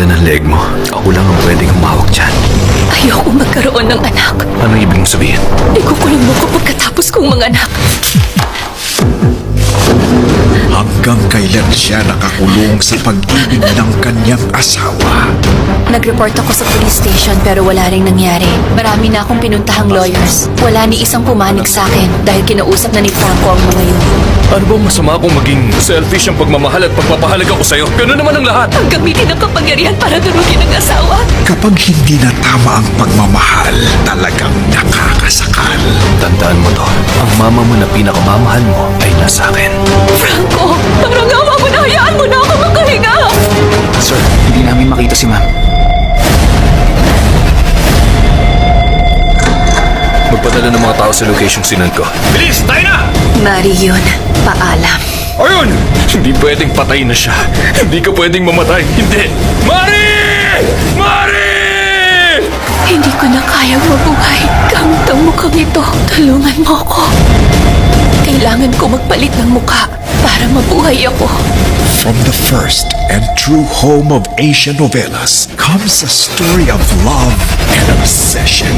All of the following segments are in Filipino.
ganda ng leg mo. Ako lang ang pwedeng humawak dyan. Ayoko magkaroon ng anak. Anong ibig mong sabihin? Ikukulong mo ko pagkatapos kong manganak. Hanggang kailan siya nakakulong sa pag-ibig ng kanyang asawa? Nag-report ako sa police station pero wala ring nangyari. Marami na akong pinuntahang lawyers. Wala ni isang pumanig sa akin dahil kinausap na ni Franco ang mga yun. Ano bang masama kung maging selfish ang pagmamahal at pagpapahalaga ko sa'yo? Ganun naman ang lahat. Ang gamitin ng kapangyarihan para durugin ang asawa. Kapag hindi na tama ang pagmamahal, talagang nakakasakal. Tandaan mo to. Ang mama mo na pinakamamahal mo ay nasa akin. Franco, parang awa mo na, hayaan mo na ako makahinga. Sir, hindi namin makita si ma'am. Magpadala ng mga tao sa location sinand ko. Bilis! Tayo na! Mari yun, paalam. Ayun! Hindi pwedeng patay na siya. Hindi ka pwedeng mamatay. Hindi! Mari! Mari! Hindi ko na kayang mabuhay. Gamit ang mukhang ito. Tulungan mo ako. Kailangan ko magpalit ng mukha para mabuhay ako. From the first and true home of Asian novelas comes a story of love and obsession.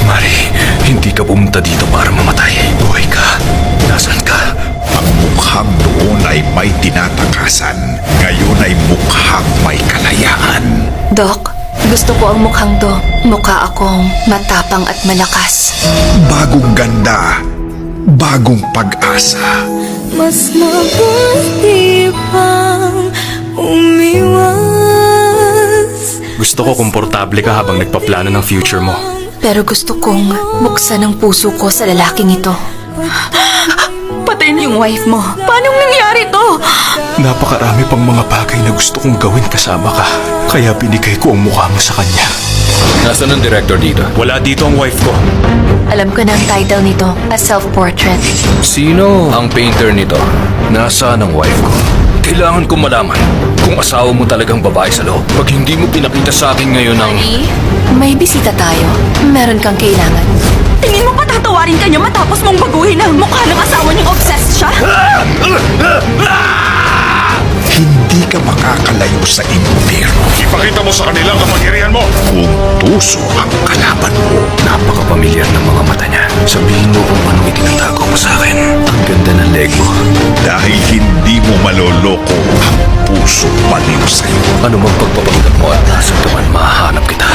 Mari, hindi ka pumunta dito para mamatay. Buhay ka. Nasaan ka? Ang mukhang noon ay may tinatakasan, ngayon ay mukhang may kalayaan. Doc, gusto ko ang mukhang to. Mukha akong matapang at malakas. Bagong ganda, bagong pag-asa. Mas mabuti pang umiwas. Gusto ko komportable ka habang nagpaplano ng future mo. Pero gusto kong buksan ang puso ko sa lalaking ito. Patayin yung wife mo. Paano nangyari to? Napakarami pang mga bagay na gusto kong gawin kasama ka. Kaya binigay ko ang mukha mo sa kanya. Nasaan ang director dito? Wala dito ang wife ko. Alam ko na ang title nito, A Self-Portrait. Sino ang painter nito? Nasaan ang wife ko? Kailangan kong malaman kung asawa mo talagang babae sa loob. Pag hindi mo pinakita sa akin ngayon ang... May bisita tayo. Meron kang kailangan. Tingin mo patatawarin ka niya matapos mong baguhin ang mukha ng asawa niyang obsessed siya? Hindi ka makakalayo sa impyerno Ipakita mo sa kanila ang kapangyarihan mo! kung tuso ang kalaban mo. Napakapamilyar ng mga mata niya. Sabihin mo kung anong itinatago mo sa akin. Ang ganda ng leg mo. Dahil hindi mo maloloko ang puso baliw sa'yo. Ano mang pagpapanggap mo at nasa tuman, mahahanap kita.